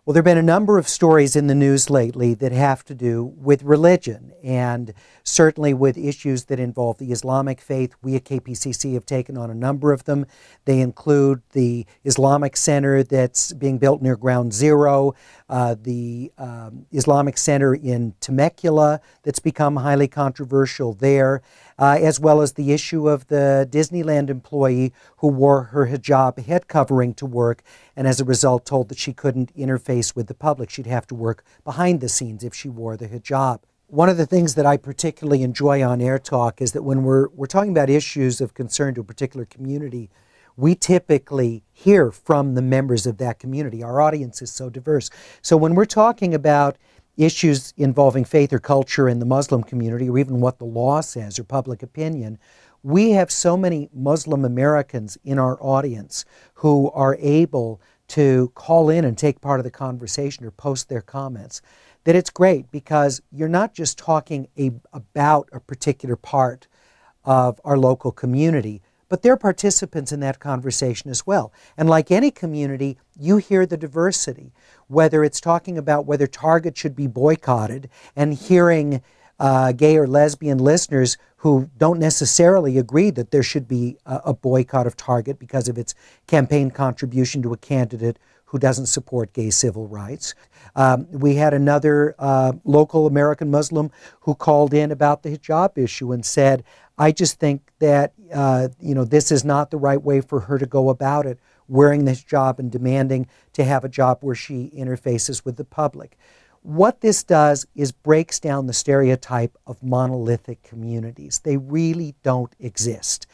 Well, there have been a number of stories in the news lately that have to do with religion, and certainly with issues that involve the Islamic faith. We at KPCC have taken on a number of them. They include the Islamic Center that's being built near Ground Zero, the Islamic Center in Temecula that's become highly controversial there, as well as the issue of the Disneyland employee who wore her hijab head covering to work, and as a result told that she couldn't interface with the public. She'd have to work behind the scenes if she wore the hijab. One of the things that I particularly enjoy on AirTalk is that when we're talking about issues of concern to a particular community, we typically hear from the members of that community. Our audience is so diverse. So when we're talking about issues involving faith or culture in the Muslim community, or even what the law says or public opinion, we have so many Muslim Americans in our audience who are able to call in and take part of the conversation or post their comments, that it's great because you're not just talking about a particular part of our local community, but they're participants in that conversation as well. And like any community, you hear the diversity, whether it's talking about whether Target should be boycotted and hearing gay or lesbian listeners who don't necessarily agree that there should be a boycott of Target because of its campaign contribution to a candidate who doesn't support gay civil rights. We had another local American Muslim who called in about the hijab issue and said, I just think that this is not the right way for her to go about it, wearing this hijab and demanding to have a job where she interfaces with the public. What this does is breaks down the stereotype of monolithic communities. They really don't exist.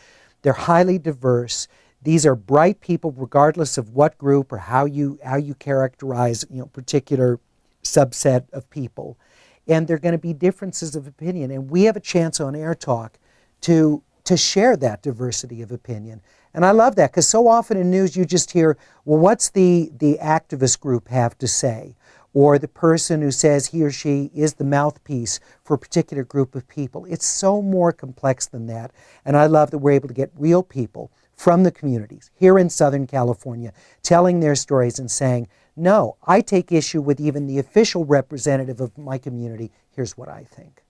They're highly diverse. These are bright people, regardless of what group or how you characterize particular subset of people. And there are going to be differences of opinion. And we have a chance on AirTalk to share that diversity of opinion. And I love that because so often in news you just hear, well, what's the activist group have to say? Or the person who says he or she is the mouthpiece for a particular group of people. It's so more complex than that. And I love that we're able to get real people from the communities here in Southern California telling their stories and saying, no, I take issue with even the official representative of my community. Here's what I think.